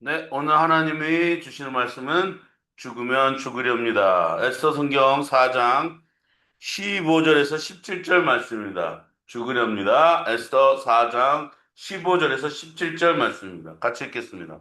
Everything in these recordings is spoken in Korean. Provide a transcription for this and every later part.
네, 오늘 하나님이 주시는 말씀은 죽으면 죽으렵니다. 에스더 성경 4장 15절에서 17절 말씀입니다. 죽으렵니다. 에스더 4장 15절에서 17절 말씀입니다. 같이 읽겠습니다.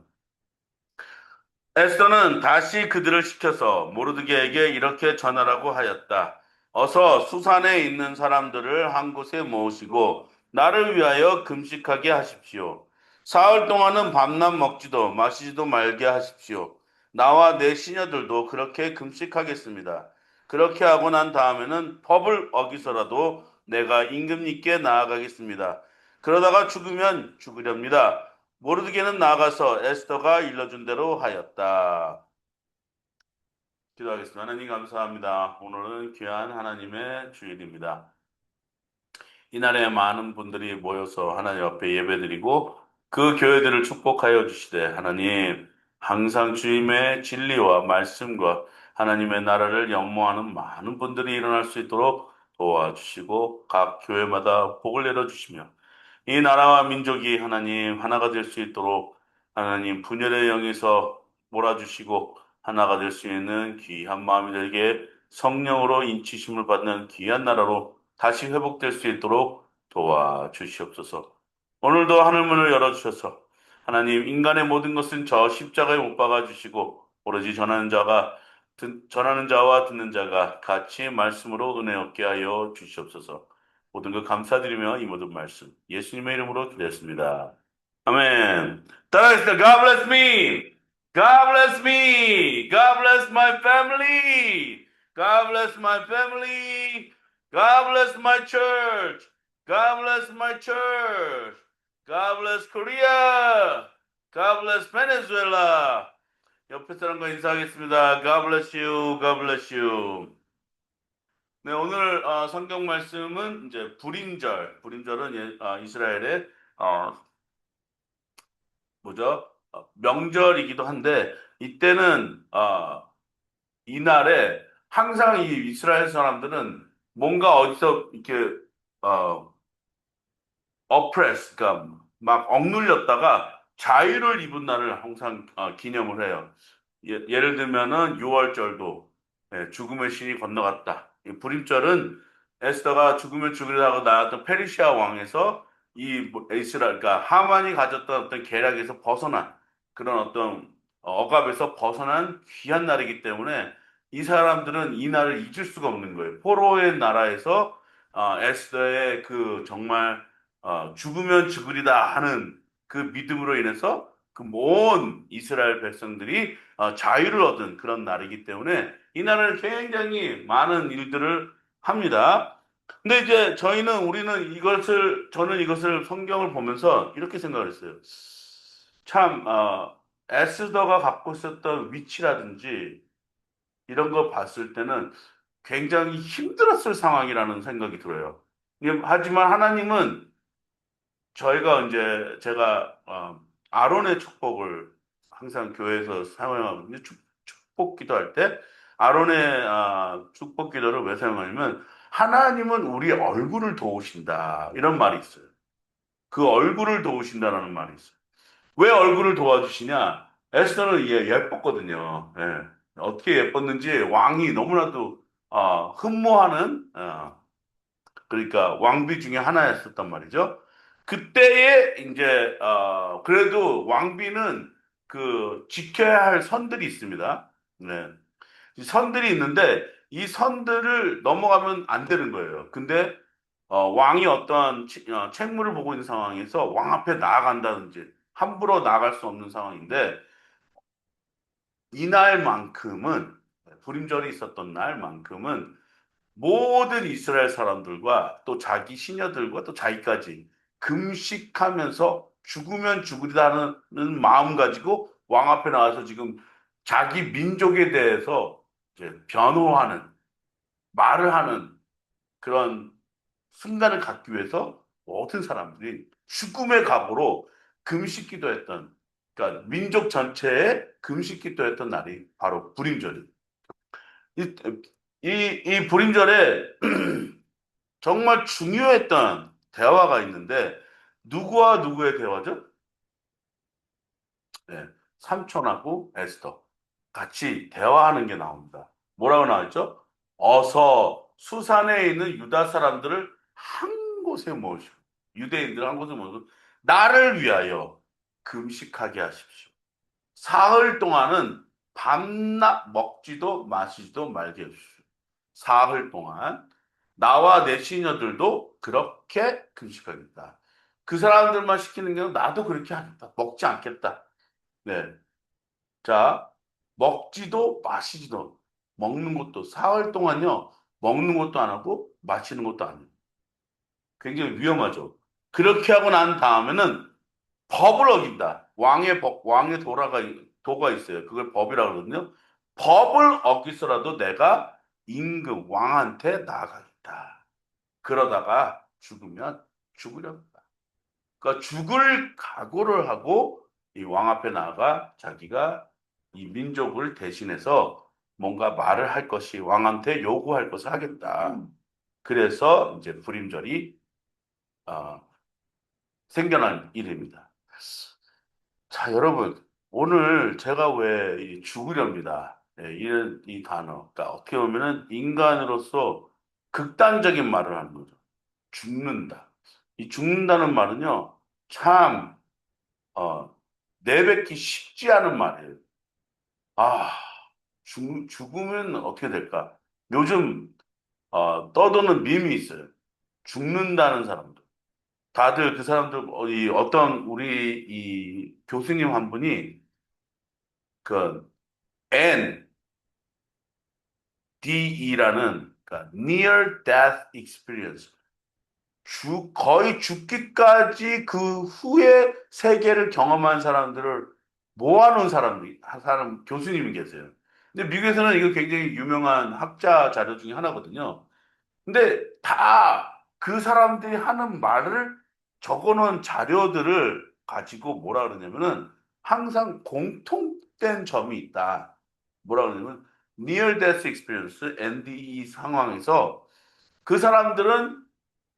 에스더는 다시 그들을 시켜서 모르드게에게 이렇게 전하라고 하였다. 어서 수산에 있는 사람들을 한 곳에 모으시고 나를 위하여 금식하게 하십시오. 사흘 동안은 밤낮 먹지도 마시지도 말게 하십시오. 나와 내 시녀들도 그렇게 금식하겠습니다. 그렇게 하고 난 다음에는 법을 어기서라도 내가 임금님께 나아가겠습니다. 그러다가 죽으면 죽으렵니다. 모르드게는 나가서 에스더가 일러준 대로 하였다. 기도하겠습니다. 하나님 감사합니다. 오늘은 귀한 하나님의 주일입니다. 이날에 많은 분들이 모여서 하나님 앞에 예배드리고 그 교회들을 축복하여 주시되 하나님 항상 주님의 진리와 말씀과 하나님의 나라를 연모하는 많은 분들이 일어날 수 있도록 도와주시고 각 교회마다 복을 내려주시며 이 나라와 민족이 하나님 하나가 될 수 있도록 하나님 분열의 영에서 몰아주시고 하나가 될 수 있는 귀한 마음이 되게 성령으로 인치심을 받는 귀한 나라로 다시 회복될 수 있도록 도와주시옵소서. 오늘도 하늘문을 열어주셔서 하나님 인간의 모든 것은 저 십자가에 못 박아 주시고 오로지 전하는 자와 듣는 자가 같이 말씀으로 은혜 얻게 하여 주시옵소서. 모든 것 감사드리며 이 모든 말씀 예수님의 이름으로 기도했습니다. 아멘. 따라하겠습니다. God bless me. God bless me. God bless my family. God bless my family. God bless my church. God bless my church. God bless Korea. God bless Venezuela. 옆에 사람과 인사하겠습니다. God bless you. God bless you. 네, 오늘 성경 말씀은 이제 불임절. 불임절은 이스라엘의 어, 뭐죠? 명절이기도 한데 이때는 이날에 항상 이 이스라엘 사람들은 뭔가 어디서 이렇게 어, 그러니까 막 억눌렸다가 자유를 입은 날을 항상 기념을 해요. 예를 들면은 6월절도 죽음의 신이 건너갔다. 이 불임절은 에스더가 죽으면 죽으려고 나왔던 페르시아 왕에서 이스라엘, 그러니까 하만이 가졌던 어떤 계략에서 벗어난 그런 어떤 억압에서 벗어난 귀한 날이기 때문에 이 사람들은 이 날을 잊을 수가 없는 거예요. 포로의 나라에서 에스더의 그 정말 죽으면 죽으리다 하는 그 믿음으로 인해서 그 온 이스라엘 백성들이 자유를 얻은 그런 날이기 때문에 이 날을 굉장히 많은 일들을 합니다. 근데 이제 저는 이것을 성경을 보면서 이렇게 생각을 했어요. 참, 에스더가 갖고 있었던 위치라든지 이런 거 봤을 때는 굉장히 힘들었을 상황이라는 생각이 들어요. 하지만 하나님은 저희가 이제 제가 아론의 축복을 항상 교회에서 사용하고 있는데 축복 기도할 때 아론의 축복 기도를 왜 사용하냐면 하나님은 우리 얼굴을 도우신다 이런 말이 있어요. 그 얼굴을 도우신다라는 말이 있어요. 왜 얼굴을 도와주시냐? 에스더는 예뻤거든요. 예. 어떻게 예뻤는지 왕이 너무나도 흠모하는 그러니까 왕비 중에 하나였었단 말이죠. 그때에 이제 그래도 왕비는 그 지켜야 할 선들이 있습니다. 네. 이 선들이 있는데 이 선들을 넘어가면 안 되는 거예요. 근데 왕이 어떠한 책무를 보고 있는 상황에서 왕 앞에 나아간다든지 함부로 나아갈 수 없는 상황인데 이날만큼은 불임절이 있었던 날만큼은 모든 이스라엘 사람들과 또 자기 시녀들과 또 자기까지 금식하면서 죽으면 죽으리라는 마음 가지고 왕 앞에 나와서 지금 자기 민족에 대해서 이제 변호하는 말을 하는 그런 순간을 갖기 위해서 모든 사람들이 죽음의 각오로 금식 기도했던 그러니까 민족 전체에 금식 기도했던 날이 바로 불임절이에요. 이, 이 불임절에 정말 중요했던 대화가 있는데 누구와 누구의 대화죠? 네. 삼촌하고 에스더 같이 대화하는 게 나옵니다. 뭐라고 나왔죠? 어서 수산에 있는 유다 사람들을 한 곳에 모시고 유대인들 한 곳에 모시고 나를 위하여 금식하게 하십시오. 사흘 동안은 밤낮 먹지도 마시지도 말게 해주십시오. 사흘 동안 나와 내 시녀들도 그렇게 금식하겠다. 그 사람들만 시키는 게 아니라 나도 그렇게 하겠다. 먹지 않겠다. 네. 자, 먹지도 마시지도 먹는 것도 사흘 동안요. 먹는 것도 안 하고 마시는 것도 안 해요. 굉장히 위험하죠. 그렇게 하고 난 다음에는 법을 어긴다. 왕의 법, 도가 있어요. 그걸 법이라고 그러거든요. 법을 어기서라도 내가 임금, 왕한테 나아가겠다. 그러다가 죽으면 죽으렵니다. 그러니까 죽을 각오를 하고 이 왕 앞에 나아가 자기가 이 민족을 대신해서 뭔가 말을 할 것이 왕한테 요구할 것을 하겠다. 그래서 이제 불임절이 어, 생겨난 일입니다. 자, 여러분, 오늘 제가 왜 이 죽으렵니다. 예, 이런 이 단어, 그러니까 어떻게 보면은 인간으로서 극단적인 말을 하는 거죠. 죽는다. 이 죽는다는 말은요, 참 어, 내뱉기 쉽지 않은 말이에요. 아, 죽으면 어떻게 될까? 요즘 떠도는 밈이 있어요. 죽는다는 사람들. 다들 그 사람들 이 어떤 우리 이 교수님 한 분이 그 NDE라는 그러니까 Near Death Experience 거의 죽기까지 그 후에 세계를 경험한 사람들을 모아놓은 사람, 교수님이 계세요. 근데 미국에서는 이거 굉장히 유명한 학자 자료 중에 하나거든요. 근데 다 그 사람들이 하는 말을 적어놓은 자료들을 가지고 뭐라 그러냐면은 항상 공통된 점이 있다. 뭐라 그러냐면 Near Death Experience, NDE 상황에서 그 사람들은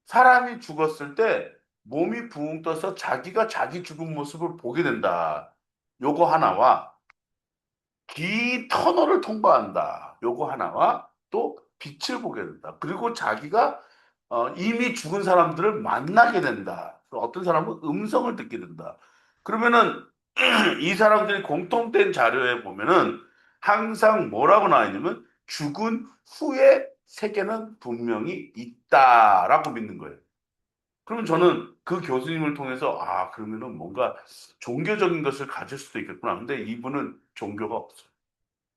사람이 죽었을 때 몸이 붕 떠서 자기가 자기 죽은 모습을 보게 된다. 요거 하나와 긴 터널을 통과한다. 요거 하나와 또 빛을 보게 된다. 그리고 자기가 이미 죽은 사람들을 만나게 된다. 어떤 사람은 음성을 듣게 된다. 그러면은 이 사람들이 공통된 자료에 보면은 항상 뭐라고 나와 있냐면 죽은 후에 세계는 분명히 있다라고 믿는 거예요. 그러면 저는 그 교수님을 통해서 그러면은 뭔가 종교적인 것을 가질 수도 있겠구나. 근데 이분은 종교가 없어요.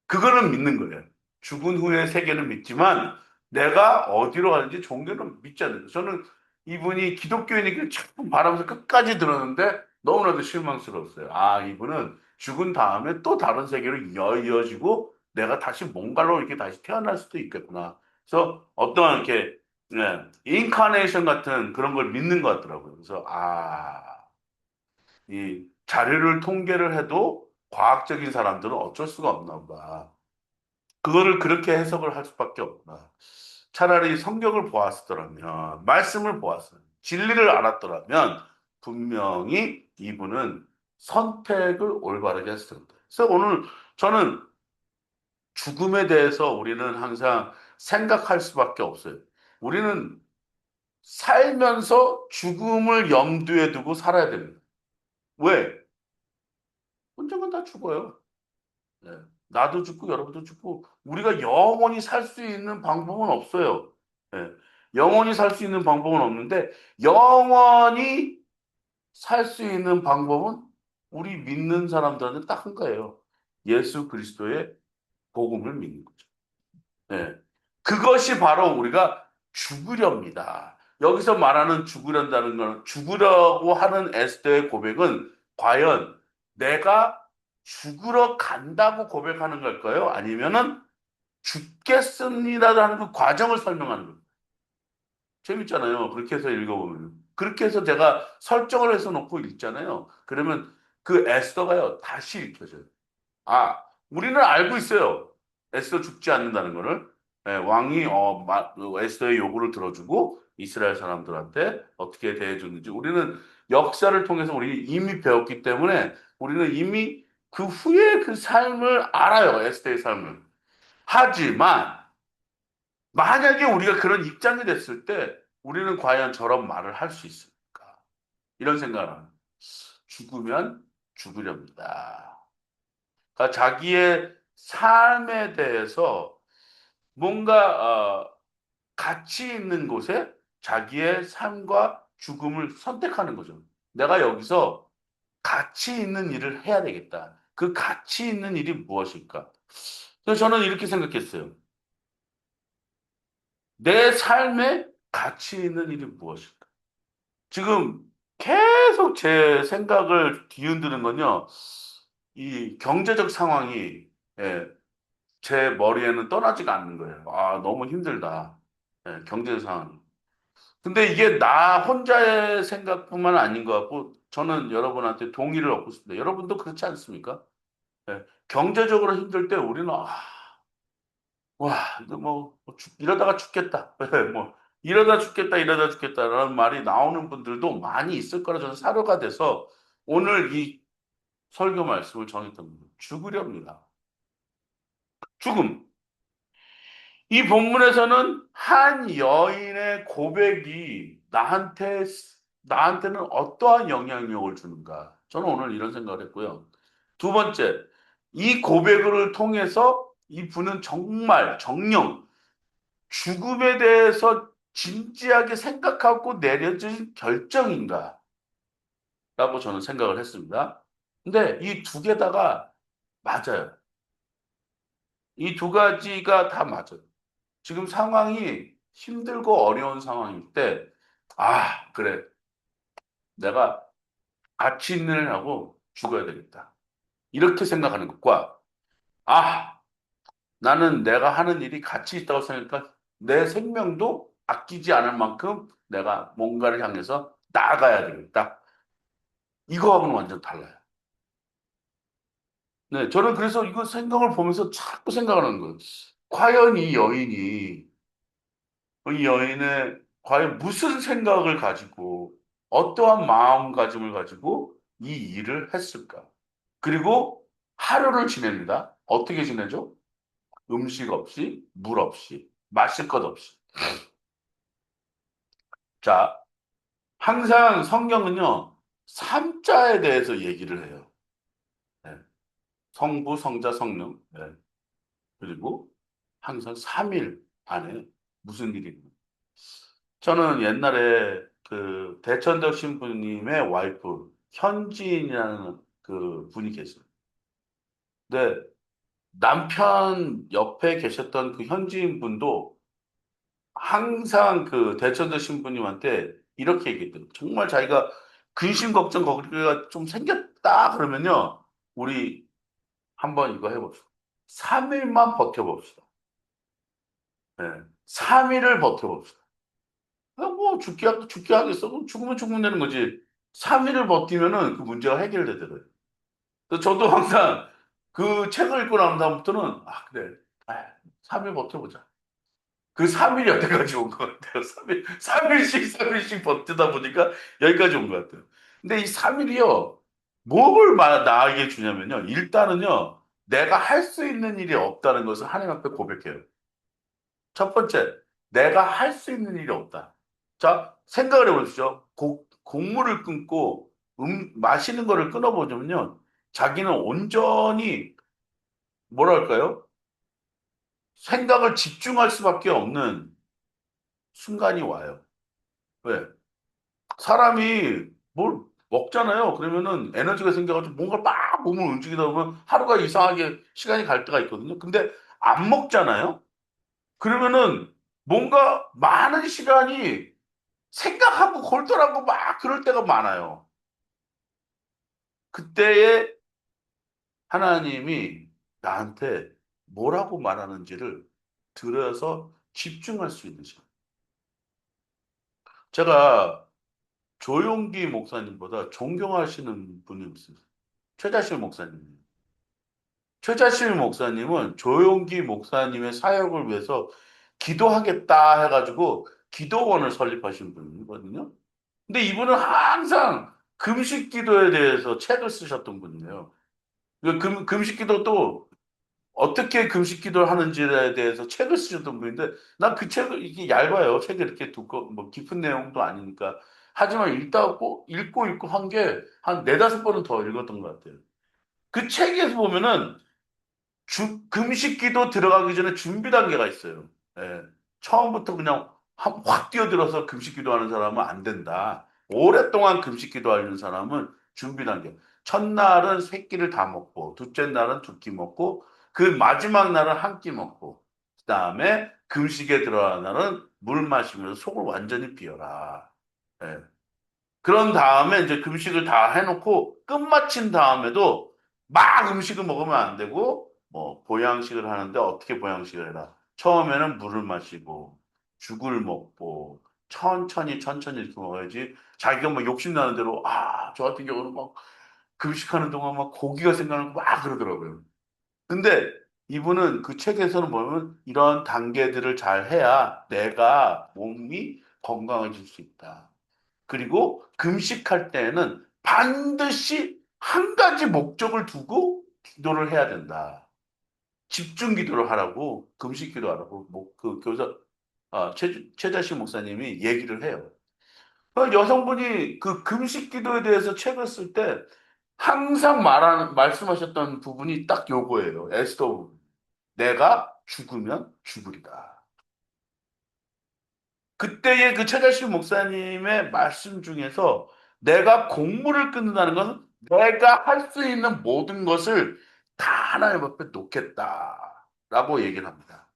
그거는 믿는 거예요. 죽은 후의 세계는 믿지만 내가 어디로 가는지 종교는 믿지 않는 거예요. 저는 이분이 기독교인이길 참 바라면서 끝까지 들었는데 너무나도 실망스러웠어요. 이분은 죽은 다음에 또 다른 세계로 이어지고 내가 다시 뭔가로 이렇게 다시 태어날 수도 있겠구나. 그래서 어떠한 이렇게 인카네이션 같은 그런 걸 믿는 것 같더라고요. 그래서 이 자료를 통계를 해도 과학적인 사람들은 어쩔 수가 없나 보다. 그거를 그렇게 해석을 할 수밖에 없구나. 차라리 성경을 보았더라면, 말씀을 보았어요. 진리를 알았더라면, 분명히 이분은 선택을 올바르게 했을 텐데. 그래서 오늘 저는 죽음에 대해서 우리는 항상 생각할 수밖에 없어요. 우리는 살면서 죽음을 염두에 두고 살아야 됩니다. 왜? 언젠간 다 죽어요. 네. 나도 죽고 여러분도 죽고 우리가 영원히 살 수 있는 방법은 없어요. 네. 영원히 살 수 있는 방법은 없는데 영원히 살 수 있는 방법은 우리 믿는 사람들한테 딱 한 거예요. 예수 그리스도의 복음을 믿는 거죠. 네. 그것이 바로 우리가 죽으렵니다. 여기서 말하는 죽으련다는 건 죽으려고 하는 에스더의 고백은 과연 내가 죽으러 간다고 고백하는 걸까요? 아니면은 죽겠습니다라는 그 과정을 설명하는 거예요. 재밌잖아요. 그렇게 해서 읽어보면. 그렇게 해서 제가 설정을 해서 놓고 읽잖아요. 그러면 그 에스더가요, 다시 읽혀져요. 아, 우리는 알고 있어요. 에스더 죽지 않는다는 거를. 왕이 에스더의 요구를 들어주고 이스라엘 사람들한테 어떻게 대해줬는지 우리는 역사를 통해서 우리 이미 배웠기 때문에 우리는 이미 그 후에 그 삶을 알아요. 에스더의 삶을. 하지만 만약에 우리가 그런 입장이 됐을 때 우리는 과연 저런 말을 할 수 있을까? 이런 생각을 합니다. 죽으면 죽으렵니다. 그러니까 자기의 삶에 대해서 뭔가 가치 있는 곳에 자기의 삶과 죽음을 선택하는 거죠. 내가 여기서 가치 있는 일을 해야 되겠다. 그 가치 있는 일이 무엇일까? 그래서 저는 이렇게 생각했어요. 내 삶에 가치 있는 일이 무엇일까? 지금 계속 제 생각을 뒤흔드는 건요. 이 경제적 상황이 예, 제 머리에는 떠나지가 않는 거예요. 아, 너무 힘들다. 예, 경제 상황이. 근데 이게 나 혼자의 생각뿐만 아닌 것 같고 저는 여러분한테 동의를 얻고 싶습니다. 여러분도 그렇지 않습니까? 예, 경제적으로 힘들 때 우리는 와, 이거 이러다가 죽겠다. 뭐 이러다 죽겠다, 이러다 죽겠다라는 말이 나오는 분들도 많이 있을 거라 저는 사료가 돼서 오늘 이 설교 말씀을 정했던 거예요. 죽으렵니다. 죽음. 이 본문에서는 한 여인의 고백이 나한테는 어떠한 영향력을 주는가? 저는 오늘 이런 생각을 했고요. 두 번째, 이 고백을 통해서 이 분은 정말 정녕 죽음에 대해서 진지하게 생각하고 내려진 결정인가? 라고 저는 생각을 했습니다. 근데 이 두 개다가 맞아요. 이 두 가지가 다 맞아요. 지금 상황이 힘들고 어려운 상황일 때, 아, 그래. 내가 가치 있는 일 하고 죽어야 되겠다. 이렇게 생각하는 것과, 아, 나는 내가 하는 일이 가치 있다고 생각하니까 내 생명도 아끼지 않을 만큼 내가 뭔가를 향해서 나아가야 되겠다. 이거하고는 완전 달라요. 네, 저는 그래서 이거 생각을 보면서 자꾸 생각하는 거예요. 과연 이 여인의 과연 무슨 생각을 가지고 어떠한 마음가짐을 가지고 이 일을 했을까? 그리고 하루를 지냅니다. 어떻게 지내죠? 음식 없이, 물 없이, 마실 것 없이. 자, 항상 성경은요, 삼자에 대해서 얘기를 해요. 네. 성부, 성자, 성령. 네. 그리고 항상 3일 안에 무슨 일이 있는. 저는 옛날에 그 대천덕 신부님의 와이프, 현지인이라는 그 분이 계세요. 근데 남편 옆에 계셨던 그 현지인 분도 항상 그 대천덕 신부님한테 이렇게 얘기했대요. 정말 자기가 근심 걱정 거기가 좀 생겼다 그러면요. 우리 한번 이거 해봅시다. 3일만 버텨봅시다. 네. 3일을 버텨봅시다. 뭐 죽게 하겠어. 그럼 죽으면 죽으면 되는 거지. 3일을 버티면은 그 문제가 해결되더라고요. 그래서 저도 항상 그 책을 읽고 난 다음부터는 그래. 3일 버텨보자. 그 3일이 여태까지 온 것 같아요. 3일씩 버티다 보니까 여기까지 온 것 같아요. 근데 이 3일이요, 뭘 나에게 주냐면요. 일단은요, 내가 할 수 있는 일이 없다는 것을 하나님 앞에 고백해요. 첫 번째, 내가 할 수 있는 일이 없다. 자, 생각을 해보십시오. 곡물을 끊고 마시는 거를 끊어보자면요. 자기는 온전히 뭐랄까요? 생각을 집중할 수밖에 없는 순간이 와요. 왜? 사람이 뭘 먹잖아요. 그러면은 에너지가 생겨가지고 뭔가 막 몸을 움직이다 보면 하루가 이상하게 시간이 갈 때가 있거든요. 근데 안 먹잖아요. 그러면은 뭔가 많은 시간이 생각하고 골똘하고 막 그럴 때가 많아요. 그때에 하나님이 나한테 뭐라고 말하는지를 들어서 집중할 수 있는 시간. 제가 조용기 목사님보다 존경하시는 분이 있어요. 최자실 목사님. 최자실 목사님은 조용기 목사님의 사역을 위해서 기도하겠다 해가지고 기도원을 설립하신 분이거든요. 근데 이분은 항상 금식 기도에 대해서 책을 쓰셨던 분이에요. 금식기도 어떻게 금식 기도를 하는지에 대해서 책을 쓰셨던 분인데, 난 그 책을, 이게 얇아요. 책이 이렇게 뭐 깊은 내용도 아니니까. 하지만 읽고 한 게 한 네다섯 번은 더 읽었던 것 같아요. 그 책에서 보면은 금식 기도 들어가기 전에 준비 단계가 있어요. 예. 처음부터 그냥 확 뛰어들어서 금식 기도하는 사람은 안 된다. 오랫동안 금식 기도하는 사람은 준비 단계. 첫날은 세 끼를 다 먹고, 둘째 날은 두 끼 먹고, 그 마지막 날은 한 끼 먹고, 그 다음에 금식에 들어가는 날은 물 마시면서 속을 완전히 비워라. 예. 그런 다음에 이제 금식을 다 해놓고 끝마친 다음에도 막 음식을 먹으면 안 되고 뭐 보양식을 하는데 어떻게 보양식을 해라. 처음에는 물을 마시고 죽을 먹고 천천히 이렇게 먹어야지. 자기가 뭐 욕심 나는 대로 저 같은 경우는 막 금식하는 동안 막 고기가 생각나고 막 그러더라고요. 근데 이분은 그 책에서는 뭐냐면 이런 단계들을 잘 해야 내가 몸이 건강해질 수 있다. 그리고 금식할 때에는 반드시 한 가지 목적을 두고 기도를 해야 된다. 집중 기도를 하라고, 금식 기도하라고, 그 교사, 최자식 목사님이 얘기를 해요. 여성분이 그 금식 기도에 대해서 책을 쓸 때 항상 말씀하셨던 부분이 딱 요거예요. 에스더 부분. 내가 죽으면 죽으리다. 그때의 그 최자식 목사님의 말씀 중에서 내가 공물을 끊는다는 것은 내가 할 수 있는 모든 것을 다 하나님 앞에 놓겠다라고 얘기를 합니다.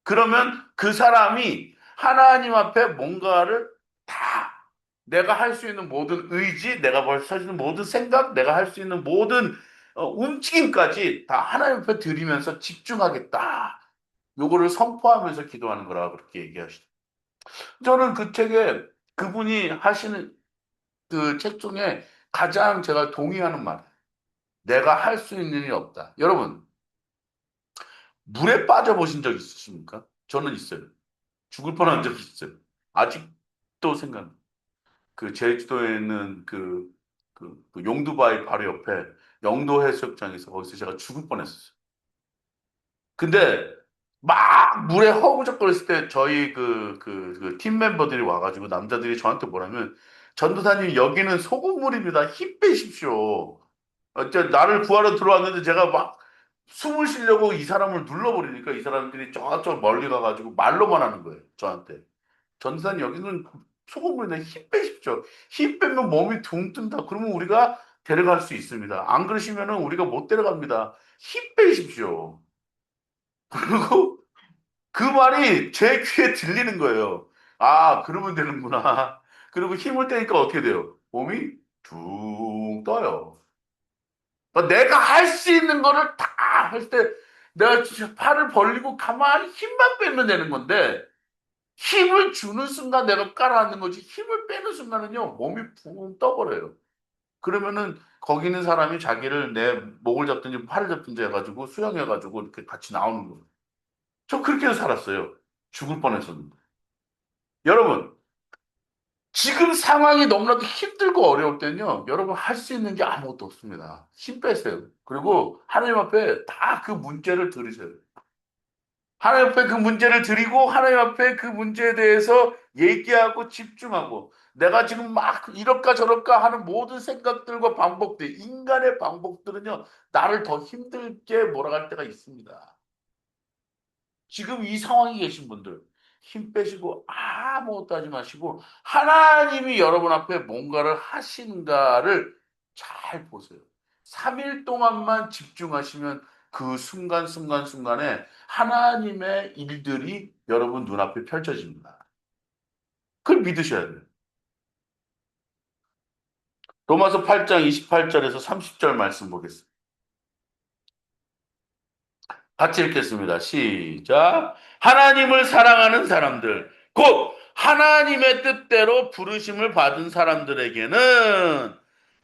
그러면 그 사람이 하나님 앞에 뭔가를 다 내가 할 수 있는 모든 의지, 내가 할수 있는 모든 생각, 내가 할 수 있는 모든 움직임까지 다 하나님 앞에 드리면서 집중하겠다. 요거를 선포하면서 기도하는 거라고 그렇게 얘기하시죠. 저는 그 책에 그분이 하시는 그 책 중에 가장 제가 동의하는 말. 내가 할 수 있는 일이 없다. 여러분, 물에 빠져보신 적 있으십니까? 저는 있어요. 죽을 뻔한 적이 있어요. 아직도 생각. 그 제주도에 있는 그 용두바위 바로 옆에 영도 해수욕장에서 거기서 제가 죽을 뻔했었어요. 근데 막 물에 허우적거렸을 때 저희 팀 멤버들이 와가지고 남자들이 저한테 뭐라면 전도사님 여기는 소금물입니다. 힘 빼십시오. 나를 구하러 들어왔는데 제가 막 숨을 쉬려고 이 사람을 눌러버리니까 이 사람들이 저쪽 멀리 가가지고 말로만 하는 거예요. 저한테. 전도사님 여기는 소금물인데 힘 빼십시오. 힘 빼면 몸이 둥 뜬다. 그러면 우리가 데려갈 수 있습니다. 안 그러시면은 우리가 못 데려갑니다. 힘 빼십시오. 그리고 그 말이 제 귀에 들리는 거예요. 그러면 되는구나. 그리고 힘을 떼니까 어떻게 돼요? 몸이 둥 떠요. 그러니까 내가 할 수 있는 거를 다 할 때 내가 진짜 팔을 벌리고 가만히 힘만 빼면 되는 건데 힘을 주는 순간 내가 깔아앉는 거지 힘을 빼는 순간은요 몸이 붕 떠버려요. 그러면은 거기 있는 사람이 자기를 내 목을 잡든지 팔을 잡든지 해가지고 수영해가지고 이렇게 같이 나오는 거예요. 저 그렇게 해서 살았어요. 죽을 뻔했었는데. 여러분, 지금 상황이 너무나도 힘들고 어려울 때는요, 여러분 할 수 있는 게 아무것도 없습니다. 힘 빼세요. 그리고 하나님 앞에 다 그 문제를 들으셔야 돼요. 하나님 앞에 그 문제를 드리고, 하나님 앞에 그 문제에 대해서 얘기하고 집중하고, 내가 지금 막 이럴까 저럴까 하는 모든 생각들과 방법들, 인간의 방법들은요, 나를 더 힘들게 몰아갈 때가 있습니다. 지금 이 상황에 계신 분들 힘 빼시고 아무것도 하지 마시고 하나님이 여러분 앞에 뭔가를 하신가를 잘 보세요. 3일 동안만 집중하시면 그 순간순간에 하나님의 일들이 여러분 눈앞에 펼쳐집니다. 그걸 믿으셔야 돼요. 로마서 8장 28절에서 30절 말씀 보겠습니다. 같이 읽겠습니다. 시작. 하나님을 사랑하는 사람들, 곧 하나님의 뜻대로 부르심을 받은 사람들에게는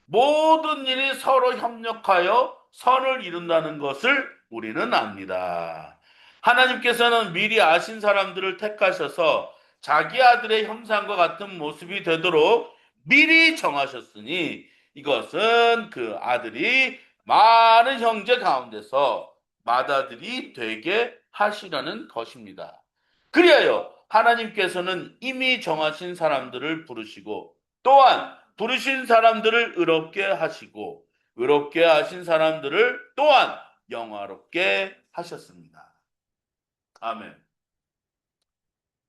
모든 일이 서로 협력하여 선을 이룬다는 것을 우리는 압니다. 하나님께서는 미리 아신 사람들을 택하셔서 자기 아들의 형상과 같은 모습이 되도록 미리 정하셨으니 이것은 그 아들이 많은 형제 가운데서 맏아들이 되게 하시려는 것입니다. 그리하여 하나님께서는 이미 정하신 사람들을 부르시고 또한 부르신 사람들을 의롭게 하시고 의롭게 하신 사람들을 또한 영화롭게 하셨습니다. 아멘.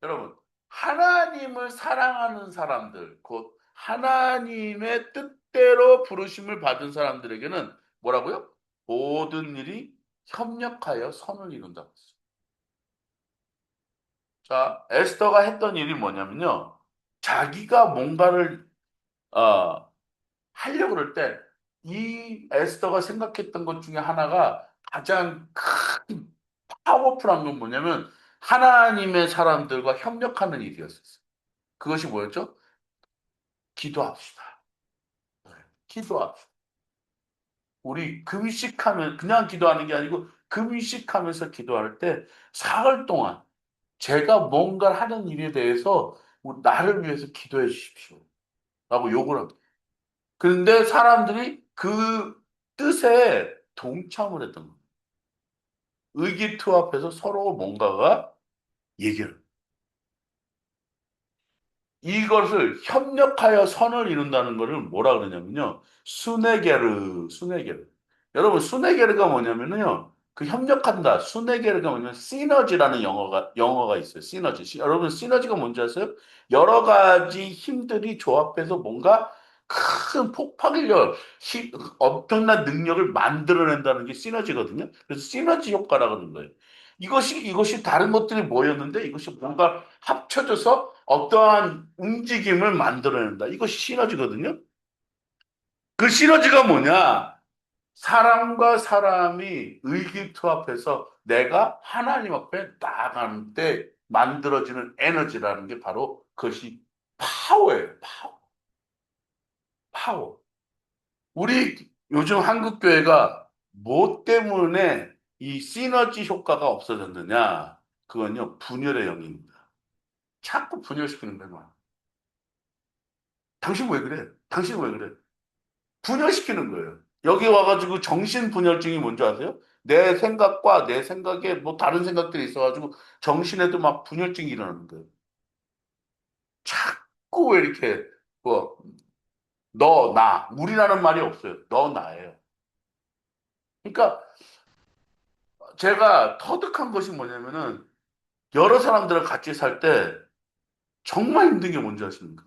여러분, 하나님을 사랑하는 사람들, 곧 하나님의 뜻대로 부르심을 받은 사람들에게는 뭐라고요? 모든 일이 협력하여 선을 이룬다고 했어요. 자, 에스더가 했던 일이 뭐냐면요. 자기가 뭔가를 어, 하려고 그럴 때 이 에스더가 생각했던 것 중에 하나가 가장 큰 파워풀한 건 뭐냐면 하나님의 사람들과 협력하는 일이었어요. 그것이 뭐였죠? 기도합시다. 네, 기도합시다. 우리 금식하면 그냥 기도하는 게 아니고 금식하면서 기도할 때 사흘 동안 제가 뭔가를 하는 일에 대해서 나를 위해서 기도해 주십시오. 라고 요구를 합니다. 그런데 사람들이 그 뜻에 동참을 했던 겁니다. 의기투합해서 서로 뭔가가 얘기를. 이것을 협력하여 선을 이룬다는 것을 뭐라 그러냐면요. 수네게르. 여러분, 수네게르가 뭐냐면요. 그 협력한다. 수네게르가 뭐냐면 시너지라는 영어가 있어요. 시너지. 여러분, 시너지가 뭔지 아세요? 여러 가지 힘들이 조합해서 뭔가 큰 폭발력, 엄청난 능력을 만들어낸다는 게 시너지거든요. 그래서 시너지 효과라고 하는 거예요. 이것이 다른 것들이 모였는데 이것이 뭔가 합쳐져서 어떠한 움직임을 만들어낸다. 이것이 시너지거든요. 그 시너지가 뭐냐? 사람과 사람이 의기투합해서 내가 하나님 앞에 나아가는 때 만들어지는 에너지라는 게 바로 그것이 파워예요. 파워. 우리 요즘 한국 교회가 뭐 때문에 이 시너지 효과가 없어졌느냐? 그건요, 분열의 영입니다. 자꾸 분열시키는 거예요. 당신 왜 그래? 당신 왜 그래? 분열시키는 거예요. 여기 와가지고 정신분열증이 뭔지 아세요? 내 생각과 내 생각에 뭐 다른 생각들이 있어가지고 정신에도 막 분열증이 일어나는 거예요. 자꾸 왜 이렇게 뭐 너, 나, 우리라는 말이 없어요. 너, 나예요. 그러니까 제가 터득한 것이 뭐냐면은 여러 사람들과 같이 살 때 정말 힘든 게 뭔지 아십니까?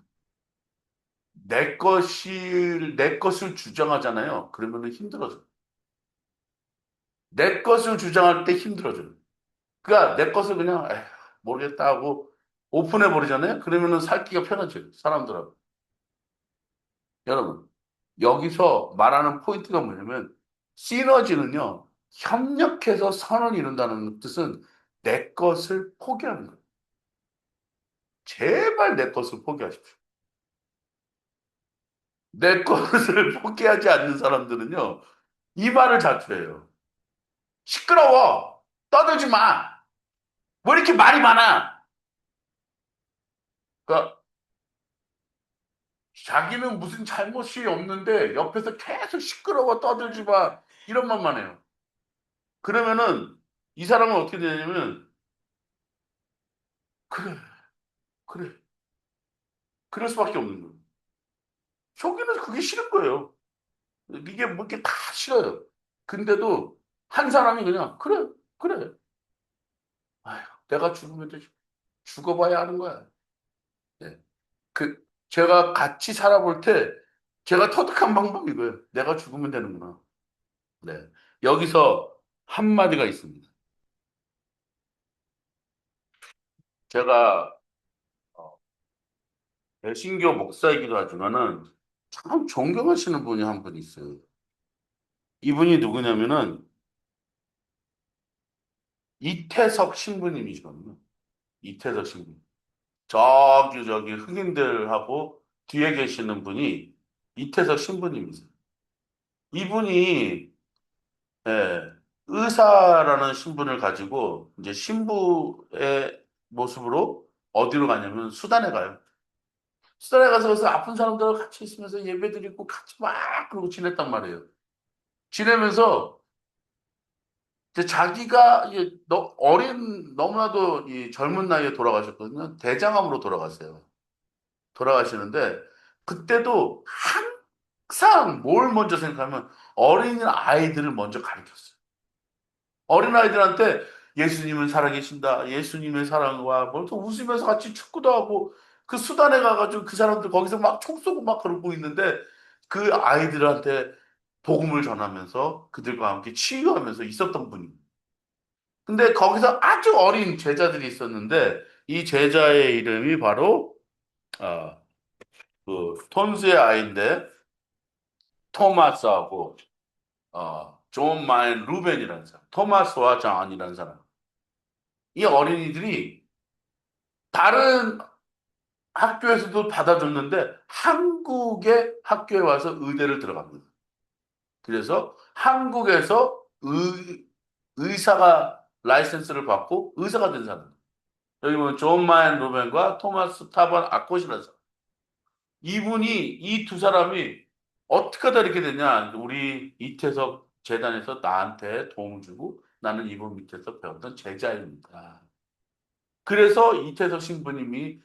내 것을 주장하잖아요. 그러면은 힘들어져. 내 것을 주장할 때 힘들어져요. 그러니까 내 것을 그냥 에휴, 모르겠다 하고 오픈해 버리잖아요. 그러면은 살기가 편해져요. 사람들하고. 여러분, 여기서 말하는 포인트가 뭐냐면 시너지는요. 협력해서 선을 이룬다는 뜻은 내 것을 포기하는 거예요. 제발 내 것을 포기하십시오. 내 것을 포기하지 않는 사람들은요. 이 말을 자주 해요. 시끄러워. 떠들지 마. 왜 이렇게 말이 많아? 그러니까 자기는 무슨 잘못이 없는데 옆에서 계속 시끄러워 떠들지 마. 이런 말만 해요. 그러면은 이 사람은 어떻게 되냐면 그래, 그래. 그럴 수밖에 없는 거예요. 속이는 그게 싫은 거예요. 이게 뭐 이렇게 다 싫어요. 근데도 한 사람이 그냥 그래, 그래. 아휴, 내가 죽으면 되지. 죽어봐야 하는 거야. 네. 제가 같이 살아볼 때 제가 터득한 방법이 이거예요. 내가 죽으면 되는구나. 네. 여기서 한마디가 있습니다. 제가 개신교 목사이기도 하지만은 참 존경하시는 분이 한 분 있어요. 이분이 누구냐면은 이태석 신부님이시거든요. 이태석 신부. 저기 흑인들하고 뒤에 계시는 분이 이태석 신부님이세요. 이분이 예, 의사라는 신분을 가지고 이제 신부의 모습으로 어디로 가냐면 수단에 가요. 수단에 가서 그래서 아픈 사람들하고 같이 있으면서 예배드리고 같이 막 그러고 지냈단 말이에요. 지내면서 이제 자기가 너무나도 이 젊은 나이에 돌아가셨거든요. 대장암으로 돌아가세요. 돌아가시는데 그때도 항상 뭘 먼저 생각하면 어린 아이들을 먼저 가르쳤어요. 어린 아이들한테 예수님은 살아계신다. 예수님의 사랑과 벌써 웃으면서 같이 축구도 하고 그 수단에 가가지고 그 사람들 거기서 막 총 쏘고 막 그러고 있는데 그 아이들한테 복음을 전하면서 그들과 함께 치유하면서 있었던 분이. 근데 거기서 아주 어린 제자들이 있었는데 이 제자의 이름이 바로 어, 그 톤스의 아이인데 토마스하고 존 마인 루벤이라는 사람, 토마스와 존이라는 사람. 이 어린이들이 다른 학교에서도 받아줬는데 한국의 학교에 와서 의대를 들어갑니다. 그래서 한국에서 의사가 라이센스를 받고 의사가 된 사람. 여기 보면 존 마인 루벤과 토마스 타반 아코시라는 사람. 이분이 이 두 사람이 어떻게 하다 이렇게 되냐? 우리 이태석 재단에서 나한테 도움을 주고 나는 이분 밑에서 배웠던 제자입니다. 그래서 이태석 신부님이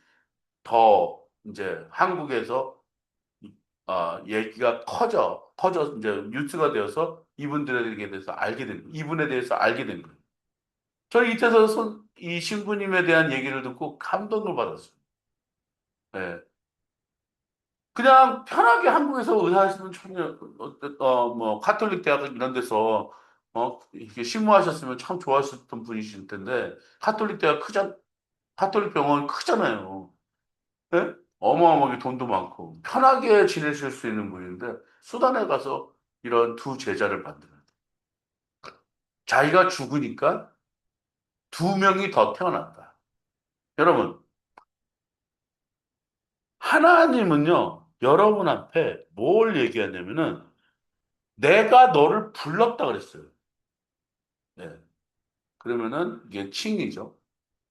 더 이제 한국에서 얘기가 커져 이제 뉴스가 되어서 이분들에게 대해서 알게 된 거예요. 이분에 대해서 알게 된 거예요. 저는 이태석 이 신부님에 대한 얘기를 듣고 감동을 받았어요. 예. 그냥 편하게 한국에서 의사하시는 청년, 뭐, 카톨릭 대학 이런 데서, 이렇게 심무하셨으면 참 좋아하셨던 분이실 텐데, 카톨릭 대학 카톨릭 병원 크잖아요. 예? 어마어마하게 돈도 많고, 편하게 지내실 수 있는 분인데, 수단에 가서 이런 두 제자를 만드는. 자기가 죽으니까 두 명이 더 태어났다. 여러분, 하나님은요, 여러분 앞에 뭘 얘기하냐면은, 내가 너를 불렀다 그랬어요. 네. 그러면은 이게 칭이죠.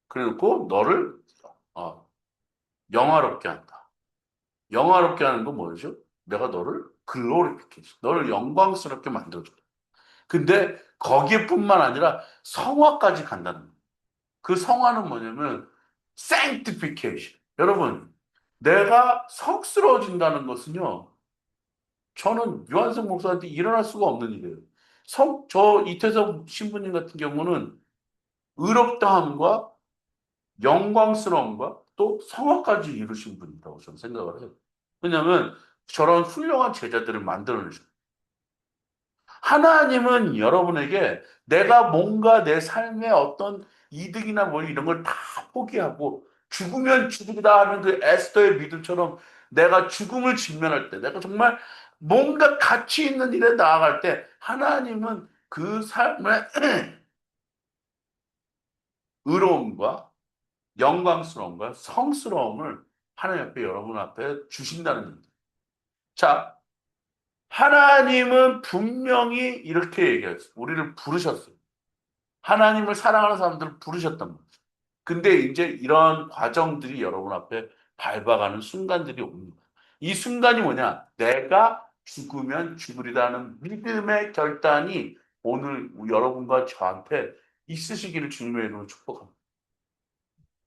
그래놓고 너를 어, 영화롭게 한다. 영화롭게 하는 건 뭐죠? 내가 너를 글로리피케, 너를 영광스럽게 만들어준다. 근데 거기에뿐만 아니라 성화까지 간다는 거예요. 그 성화는 뭐냐면 sanctification. 여러분, 내가 성스러워진다는 것은요. 저는 유한석 목사한테 일어날 수가 없는 일이에요. 저 이태석 신부님 같은 경우는 의롭다함과 영광스러움과 또 성화까지 이루신 분이라고 저는 생각을 해요. 왜냐하면 저런 훌륭한 제자들을 만들어내죠. 하나님은 여러분에게 내가 뭔가 내 삶의 어떤 이득이나 뭐 이런 걸 다 포기하고 죽으면 죽으리다 하는 그 에스더의 믿음처럼 내가 죽음을 직면할 때 내가 정말 뭔가 가치 있는 일에 나아갈 때 하나님은 그 삶의 의로움과 영광스러움과 성스러움을 하나님 앞에 여러분 앞에 주신다는 겁니다. 자, 하나님은 분명히 이렇게 얘기했어요. 우리를 부르셨어요. 하나님을 사랑하는 사람들을 부르셨단 말이죠. 근데 이제 이런 과정들이 여러분 앞에 밟아가는 순간들이 옵니다. 이 순간이 뭐냐? 내가 죽으면 죽으리라는 믿음의 결단이 오늘 여러분과 저한테 있으시기를 주님의 이름으로 축복합니다.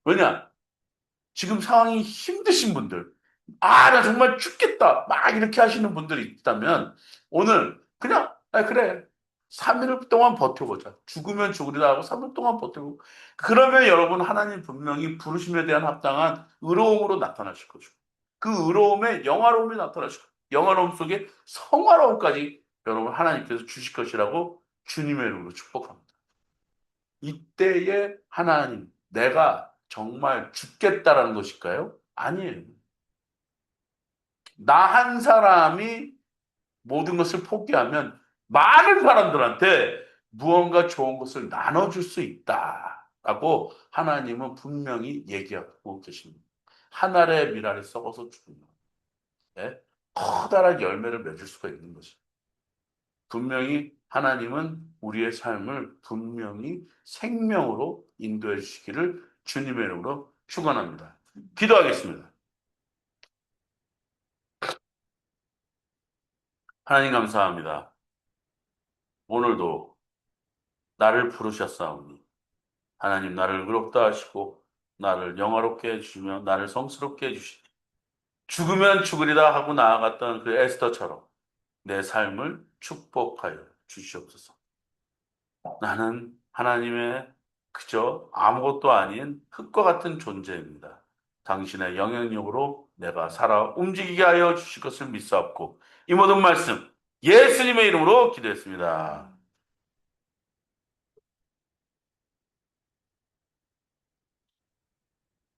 왜냐? 지금 상황이 힘드신 분들, 나 정말 죽겠다. 막 이렇게 하시는 분들이 있다면, 오늘 그냥, 그래. 3일 동안 버텨보자. 죽으면 죽으리라 하고 3일 동안 버티고. 그러면 여러분, 하나님 분명히 부르심에 대한 합당한 의로움으로 나타나실 거죠. 그 의로움에 영화로움이 나타나실 거죠. 영화로움 속에 성화로움까지 여러분 하나님께서 주실 것이라고 주님의 이름으로 축복합니다. 이때에 하나님, 내가 정말 죽겠다라는 것일까요? 아니에요. 나 한 사람이 모든 것을 포기하면 많은 사람들한테 무언가 좋은 것을 나눠줄 수 있다라고 하나님은 분명히 얘기하고 계십니다. 한 알의 밀알이 썩어서 죽는 것. 예? 커다란 열매를 맺을 수가 있는 것이. 분명히 하나님은 우리의 삶을 분명히 생명으로 인도해 주시기를 주님의 이름으로 축원합니다. 기도하겠습니다. 하나님 감사합니다. 오늘도 나를 부르셨사오니 하나님 나를 의롭다 하시고 나를 영화롭게 해주시며 나를 성스럽게 해주시니 죽으면 죽으리다 하고 나아갔던 그 에스더처럼 내 삶을 축복하여 주시옵소서. 나는 하나님의 그저 아무것도 아닌 흙과 같은 존재입니다. 당신의 영향력으로 내가 살아 움직이게 하여 주실 것을 믿사옵고 이 모든 말씀 예수님의 이름으로 기도했습니다.